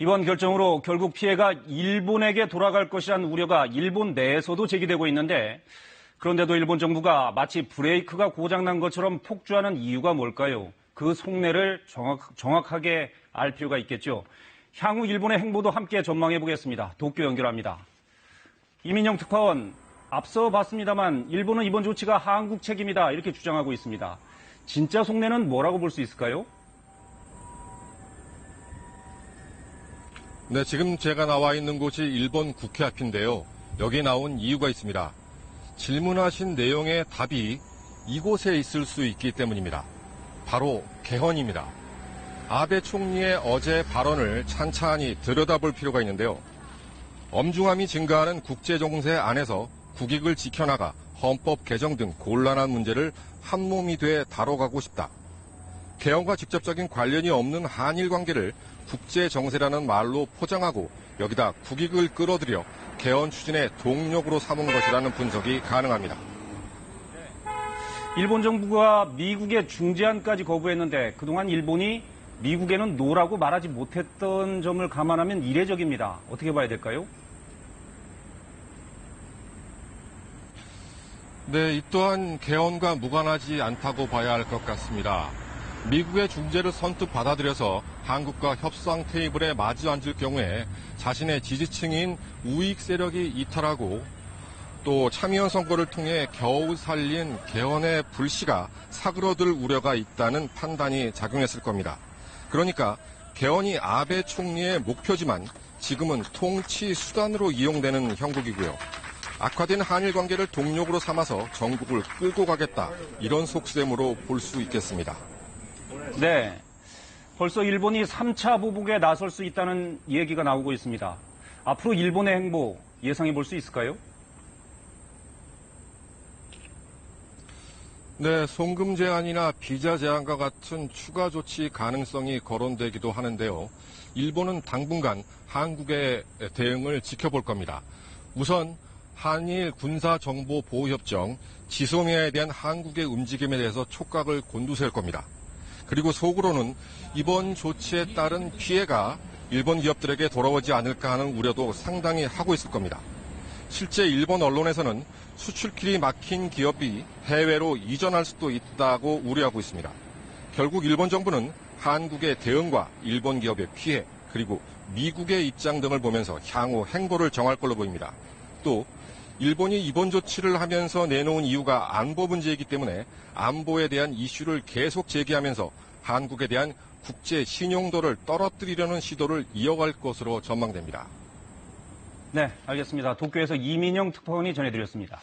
이번 결정으로 결국 피해가 일본에게 돌아갈 것이라는 우려가 일본 내에서도 제기되고 있는데 그런데도 일본 정부가 마치 브레이크가 고장난 것처럼 폭주하는 이유가 뭘까요? 그 속내를 정확하게 알 필요가 있겠죠. 향후 일본의 행보도 함께 전망해 보겠습니다. 도쿄 연결합니다. 이민영 특파원, 앞서 봤습니다만 일본은 이번 조치가 한국 책임이다 이렇게 주장하고 있습니다. 진짜 속내는 뭐라고 볼 수 있을까요? 네, 지금 제가 나와 있는 곳이 일본 국회 앞인데요. 여기 나온 이유가 있습니다. 질문하신 내용의 답이 이곳에 있을 수 있기 때문입니다. 바로 개헌입니다. 아베 총리의 어제 발언을 찬찬히 들여다볼 필요가 있는데요. 엄중함이 증가하는 국제정세 안에서 국익을 지켜나가 헌법 개정 등 곤란한 문제를 한몸이 돼 다뤄가고 싶다. 개헌과 직접적인 관련이 없는 한일 관계를 국제정세라는 말로 포장하고 여기다 국익을 끌어들여 개헌 추진의 동력으로 삼은 것이라는 분석이 가능합니다. 일본 정부가 미국의 중재안까지 거부했는데 그동안 일본이 미국에는 노라고 말하지 못했던 점을 감안하면 이례적입니다. 어떻게 봐야 될까요? 네, 이 또한 개헌과 무관하지 않다고 봐야 할 것 같습니다. 미국의 중재를 선뜻 받아들여서 한국과 협상 테이블에 마주 앉을 경우에 자신의 지지층인 우익 세력이 이탈하고 또 참의원 선거를 통해 겨우 살린 개헌의 불씨가 사그러들 우려가 있다는 판단이 작용했을 겁니다. 그러니까 개헌이 아베 총리의 목표지만 지금은 통치 수단으로 이용되는 형국이고요. 악화된 한일 관계를 동력으로 삼아서 전국을 끌고 가겠다. 이런 속셈으로 볼 수 있겠습니다. 네. 벌써 일본이 3차 보복에 나설 수 있다는 얘기가 나오고 있습니다. 앞으로 일본의 행보 예상해 볼 수 있을까요? 네, 송금 제한이나 비자 제한과 같은 추가 조치 가능성이 거론되기도 하는데요. 일본은 당분간 한국의 대응을 지켜볼 겁니다. 우선 한일 군사정보보호협정 지소미아에 대한 한국의 움직임에 대해서 촉각을 곤두세울 겁니다. 그리고 속으로는 이번 조치에 따른 피해가 일본 기업들에게 돌아오지 않을까 하는 우려도 상당히 하고 있을 겁니다. 실제 일본 언론에서는 수출길이 막힌 기업이 해외로 이전할 수도 있다고 우려하고 있습니다. 결국 일본 정부는 한국의 대응과 일본 기업의 피해, 그리고 미국의 입장 등을 보면서 향후 행보를 정할 걸로 보입니다. 또 일본이 이번 조치를 하면서 내놓은 이유가 안보 문제이기 때문에 안보에 대한 이슈를 계속 제기하면서 한국에 대한 국제 신용도를 떨어뜨리려는 시도를 이어갈 것으로 전망됩니다. 네, 알겠습니다. 도쿄에서 이민영 특파원이 전해드렸습니다.